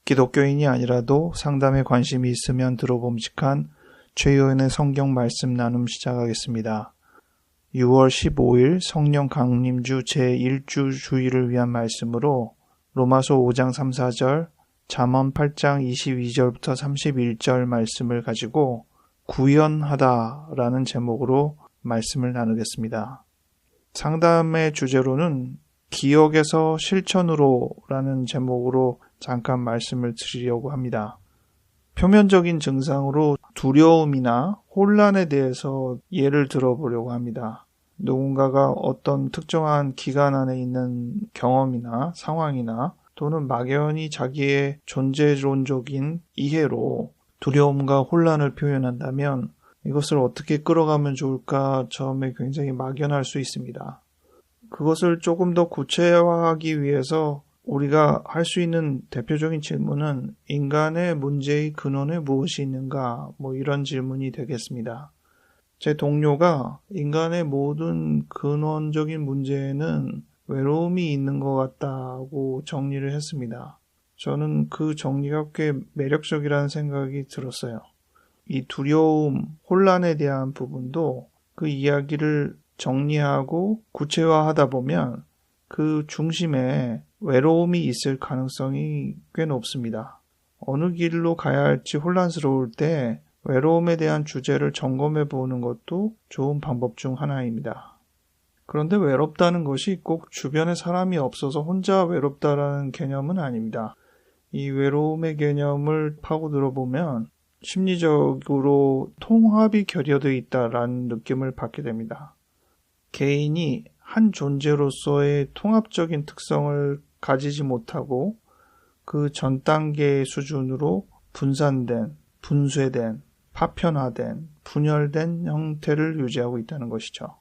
기독교인이 아니라도 상담에 관심이 있으면 들어봄직한 최유은의 성경 말씀 나눔 시작하겠습니다. 6월 15일 성령 강림주 제1주 주일을 위한 말씀으로 로마서 5장 3-4절, 잠언 8장 22절부터 31절 말씀을 가지고 구현하다라는 제목으로 말씀을 나누겠습니다. 상담의 주제로는 기억에서 실천으로라는 제목으로 잠깐 말씀을 드리려고 합니다. 표면적인 증상으로 두려움이나 혼란에 대해서 예를 들어보려고 합니다. 누군가가 어떤 특정한 기간 안에 있는 경험이나 상황이나 또는 막연히 자기의 존재론적인 이해로 두려움과 혼란을 표현한다면 이것을 어떻게 끌어가면 좋을까 처음에 굉장히 막연할 수 있습니다. 그것을 조금 더 구체화하기 위해서 우리가 할 수 있는 대표적인 질문은 인간의 문제의 근원에 무엇이 있는가? 이런 질문이 되겠습니다. 제 동료가 인간의 모든 근원적인 문제에는 외로움이 있는 것 같다고 정리를 했습니다. 저는 그 정리가 꽤 매력적이라는 생각이 들었어요. 이 두려움, 혼란에 대한 부분도 그 이야기를 정리하고 구체화하다 보면 그 중심에 외로움이 있을 가능성이 꽤 높습니다. 어느 길로 가야 할지 혼란스러울 때 외로움에 대한 주제를 점검해 보는 것도 좋은 방법 중 하나입니다. 그런데 외롭다는 것이 꼭 주변에 사람이 없어서 혼자 외롭다라는 개념은 아닙니다. 이 외로움의 개념을 파고들어 보면 심리적으로 통합이 결여되어 있다라는 느낌을 받게 됩니다. 개인이 한 존재로서의 통합적인 특성을 가지지 못하고 그 전 단계의 수준으로 분산된, 분쇄된, 파편화된, 분열된 형태를 유지하고 있다는 것이죠.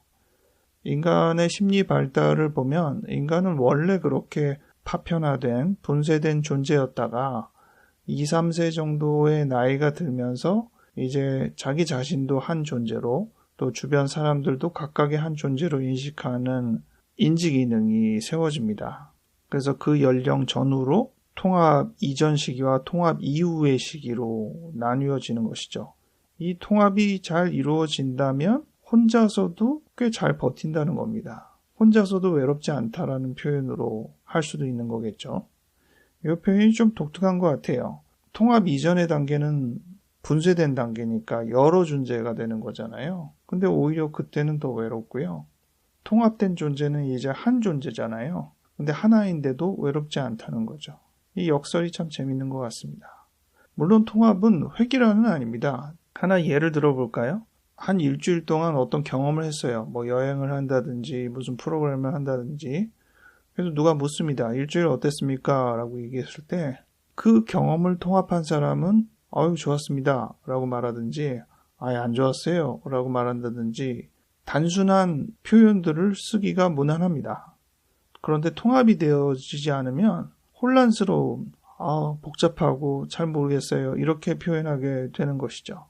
인간의 심리 발달을 보면 인간은 원래 그렇게 파편화된, 분쇄된 존재였다가 2, 3세 정도의 나이가 들면서 이제 자기 자신도 한 존재로 또 주변 사람들도 각각의 한 존재로 인식하는 인지 기능이 세워집니다. 그래서 그 연령 전후로 통합 이전 시기와 통합 이후의 시기로 나뉘어지는 것이죠. 이 통합이 잘 이루어진다면 혼자서도 꽤 잘 버틴다는 겁니다. 혼자서도 외롭지 않다라는 표현으로 할 수도 있는 거겠죠. 이 표현이 좀 독특한 것 같아요. 통합 이전의 단계는 분쇄된 단계니까 여러 존재가 되는 거잖아요. 근데 오히려 그때는 더 외롭고요. 통합된 존재는 이제 한 존재잖아요. 근데 하나인데도 외롭지 않다는 거죠. 이 역설이 참 재밌는 것 같습니다. 물론 통합은 획일화는 아닙니다. 하나 예를 들어볼까요? 한 일주일 동안 어떤 경험을 했어요. 여행을 한다든지 무슨 프로그램을 한다든지. 그래서 누가 묻습니다. 일주일 어땠습니까? 라고 얘기했을 때 그 경험을 통합한 사람은 아유 좋았습니다 라고 말하든지 아예 안 좋았어요 라고 말한다든지 단순한 표현들을 쓰기가 무난합니다. 그런데 통합이 되어지지 않으면 혼란스러움, 복잡하고 잘 모르겠어요 이렇게 표현하게 되는 것이죠.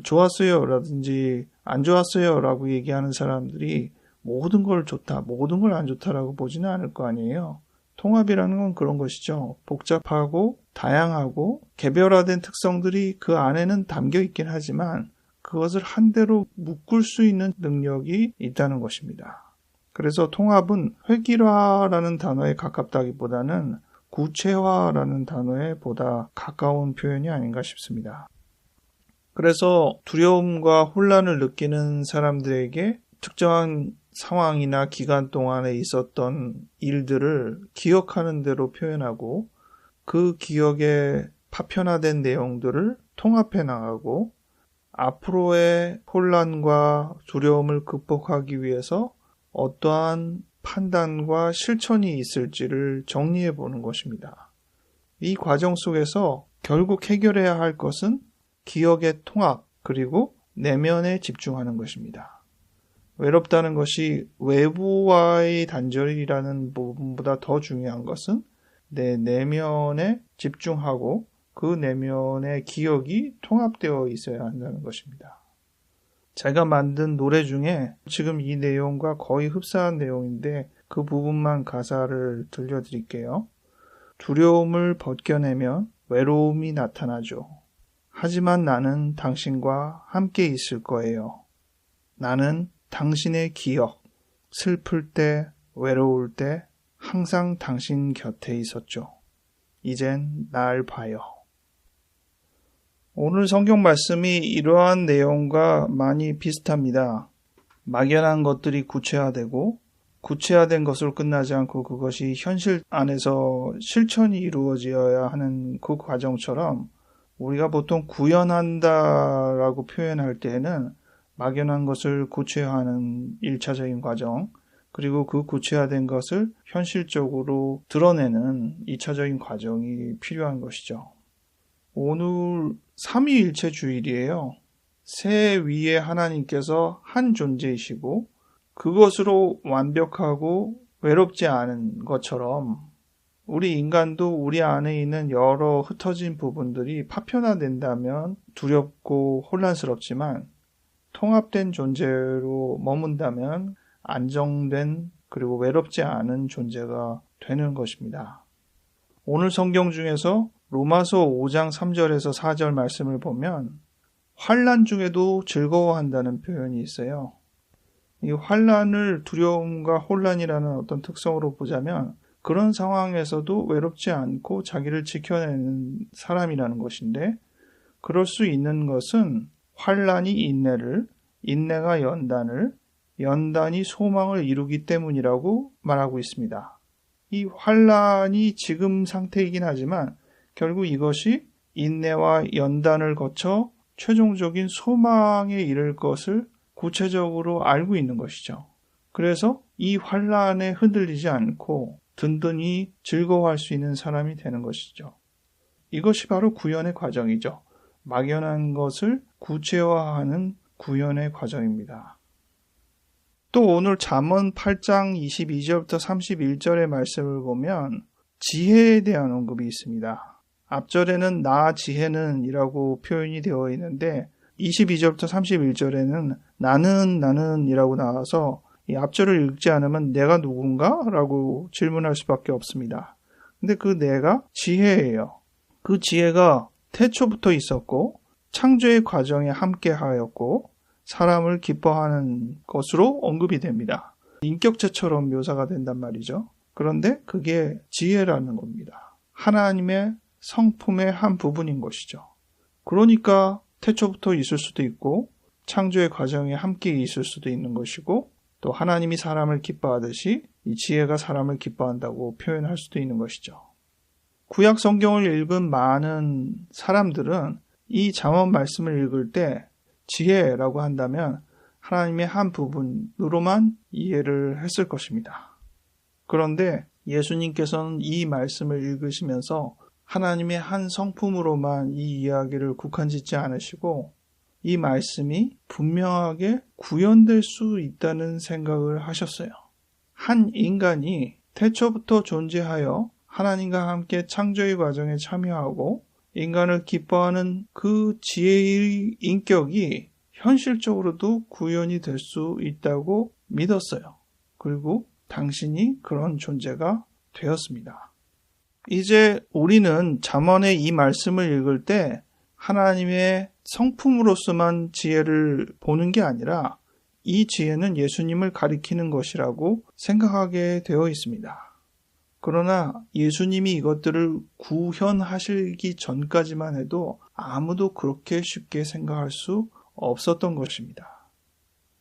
좋았어요 라든지 안 좋았어요 라고 얘기하는 사람들이 모든 걸 좋다, 모든 걸 안 좋다라고 보지는 않을 거 아니에요. 통합이라는 건 그런 것이죠. 복잡하고 다양하고 개별화된 특성들이 그 안에는 담겨 있긴 하지만 그것을 한대로 묶을 수 있는 능력이 있다는 것입니다. 그래서 통합은 획일화라는 단어에 가깝다기보다는 구체화라는 단어에 보다 가까운 표현이 아닌가 싶습니다. 그래서 두려움과 혼란을 느끼는 사람들에게 특정한 상황이나 기간 동안에 있었던 일들을 기억하는 대로 표현하고 그 기억에 파편화된 내용들을 통합해 나가고 앞으로의 혼란과 두려움을 극복하기 위해서 어떠한 판단과 실천이 있을지를 정리해 보는 것입니다. 이 과정 속에서 결국 해결해야 할 것은 기억의 통합 그리고 내면에 집중하는 것입니다. 외롭다는 것이 외부와의 단절이라는 부분보다 더 중요한 것은 내 내면에 집중하고 그 내면의 기억이 통합되어 있어야 한다는 것입니다. 제가 만든 노래 중에 지금 이 내용과 거의 흡사한 내용인데 그 부분만 가사를 들려드릴게요. 두려움을 벗겨내면 외로움이 나타나죠. 하지만 나는 당신과 함께 있을 거예요. 나는 당신의 기억, 슬플 때, 외로울 때 항상 당신 곁에 있었죠. 이젠 날 봐요. 오늘 성경 말씀이 이러한 내용과 많이 비슷합니다. 막연한 것들이 구체화되고 구체화된 것으로 끝나지 않고 그것이 현실 안에서 실천이 이루어져야 하는 그 과정처럼 우리가 보통 구현한다라고 표현할 때에는 막연한 것을 구체화하는 1차적인 과정, 그리고 그 구체화된 것을 현실적으로 드러내는 2차적인 과정이 필요한 것이죠. 오늘 삼위일체 주일이에요. 새 위에 하나님께서 한 존재이시고 그것으로 완벽하고 외롭지 않은 것처럼 우리 인간도 우리 안에 있는 여러 흩어진 부분들이 파편화된다면 두렵고 혼란스럽지만 통합된 존재로 머문다면 안정된 그리고 외롭지 않은 존재가 되는 것입니다. 오늘 성경 중에서 로마서 5장 3절에서 4절 말씀을 보면 환난 중에도 즐거워한다는 표현이 있어요. 이 환난을 두려움과 혼란이라는 어떤 특성으로 보자면 그런 상황에서도 외롭지 않고 자기를 지켜내는 사람이라는 것인데, 그럴 수 있는 것은 환난이 인내를, 인내가 연단을, 연단이 소망을 이루기 때문이라고 말하고 있습니다. 이 환난이 지금 상태이긴 하지만 결국 이것이 인내와 연단을 거쳐 최종적인 소망에 이를 것을 구체적으로 알고 있는 것이죠. 그래서 이 환난에 흔들리지 않고 든든히 즐거워할 수 있는 사람이 되는 것이죠. 이것이 바로 구현의 과정이죠. 막연한 것을 구체화하는 구현의 과정입니다. 또 오늘 잠언 8장 22절부터 31절의 말씀을 보면 지혜에 대한 언급이 있습니다. 앞절에는 나 지혜는 이라고 표현이 되어 있는데 22절부터 31절에는 나는 이라고 나와서 이 앞절을 읽지 않으면 내가 누군가? 라고 질문할 수밖에 없습니다. 근데 그 내가 지혜예요. 그 지혜가 태초부터 있었고 창조의 과정에 함께하였고 사람을 기뻐하는 것으로 언급이 됩니다. 인격체처럼 묘사가 된단 말이죠. 그런데 그게 지혜라는 겁니다. 하나님의 성품의 한 부분인 것이죠. 그러니까 태초부터 있을 수도 있고 창조의 과정에 함께 있을 수도 있는 것이고 또 하나님이 사람을 기뻐하듯이 이 지혜가 사람을 기뻐한다고 표현할 수도 있는 것이죠. 구약 성경을 읽은 많은 사람들은 이 잠언 말씀을 읽을 때 지혜라고 한다면 하나님의 한 부분으로만 이해를 했을 것입니다. 그런데 예수님께서는 이 말씀을 읽으시면서 하나님의 한 성품으로만 이 이야기를 국한짓지 않으시고 이 말씀이 분명하게 구현될 수 있다는 생각을 하셨어요. 한 인간이 태초부터 존재하여 하나님과 함께 창조의 과정에 참여하고 인간을 기뻐하는 그 지혜의 인격이 현실적으로도 구현이 될 수 있다고 믿었어요. 그리고 당신이 그런 존재가 되었습니다. 이제 우리는 잠언의 이 말씀을 읽을 때 하나님의 성품으로서만 지혜를 보는 게 아니라 이 지혜는 예수님을 가리키는 것이라고 생각하게 되어 있습니다. 그러나 예수님이 이것들을 구현하시기 전까지만 해도 아무도 그렇게 쉽게 생각할 수 없었던 것입니다.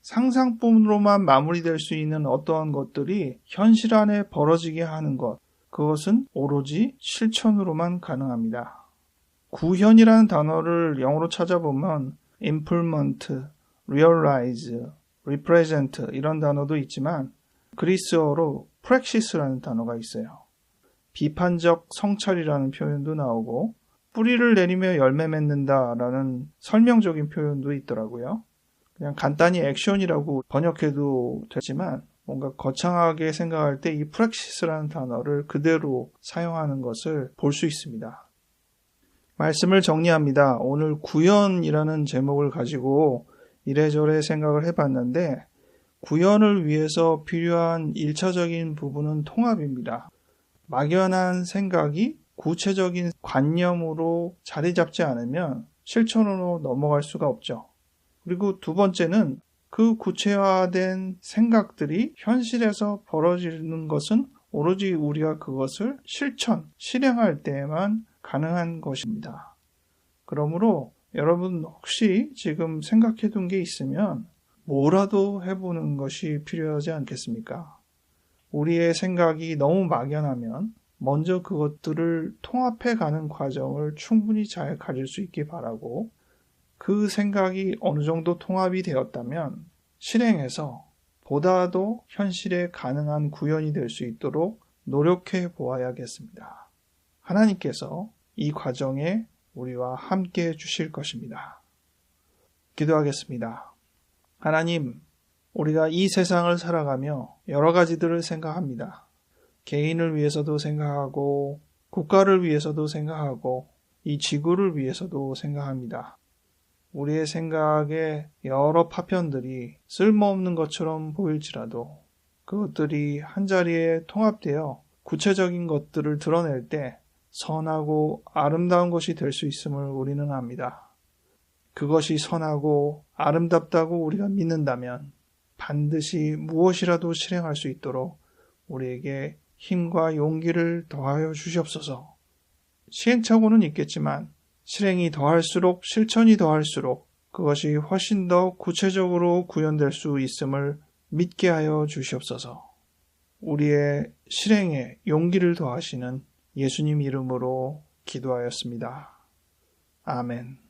상상뿐으로만 마무리될 수 있는 어떠한 것들이 현실 안에 벌어지게 하는 것, 그것은 오로지 실천으로만 가능합니다. 구현이라는 단어를 영어로 찾아보면 implement, realize, represent 이런 단어도 있지만 그리스어로 praxis라는 단어가 있어요. 비판적 성찰이라는 표현도 나오고 뿌리를 내리며 열매 맺는다라는 설명적인 표현도 있더라고요. 그냥 간단히 액션이라고 번역해도 되지만 뭔가 거창하게 생각할 때 이 praxis라는 단어를 그대로 사용하는 것을 볼 수 있습니다. 말씀을 정리합니다. 오늘 구현이라는 제목을 가지고 이래저래 생각을 해봤는데 구현을 위해서 필요한 1차적인 부분은 통합입니다. 막연한 생각이 구체적인 관념으로 자리 잡지 않으면 실천으로 넘어갈 수가 없죠. 그리고 두 번째는 그 구체화된 생각들이 현실에서 벌어지는 것은 오로지 우리가 그것을 실행할 때에만 가능한 것입니다. 그러므로 여러분 혹시 지금 생각해 둔 게 있으면 뭐라도 해보는 것이 필요하지 않겠습니까? 우리의 생각이 너무 막연하면 먼저 그것들을 통합해 가는 과정을 충분히 잘 가질 수 있기 바라고, 그 생각이 어느 정도 통합이 되었다면 실행해서 보다도 현실에 가능한 구현이 될 수 있도록 노력해 보아야겠습니다. 하나님께서 이 과정에 우리와 함께 해 주실 것입니다. 기도하겠습니다. 하나님, 우리가 이 세상을 살아가며 여러 가지들을 생각합니다. 개인을 위해서도 생각하고, 국가를 위해서도 생각하고, 이 지구를 위해서도 생각합니다. 우리의 생각에 여러 파편들이 쓸모없는 것처럼 보일지라도 그것들이 한자리에 통합되어 구체적인 것들을 드러낼 때 선하고 아름다운 것이 될 수 있음을 우리는 압니다. 그것이 선하고 아름답다고 우리가 믿는다면 반드시 무엇이라도 실행할 수 있도록 우리에게 힘과 용기를 더하여 주시옵소서. 시행착오는 있겠지만 실행이 더할수록, 실천이 더할수록 그것이 훨씬 더 구체적으로 구현될 수 있음을 믿게 하여 주시옵소서. 우리의 실행에 용기를 더하시는 예수님 이름으로 기도하였습니다. 아멘.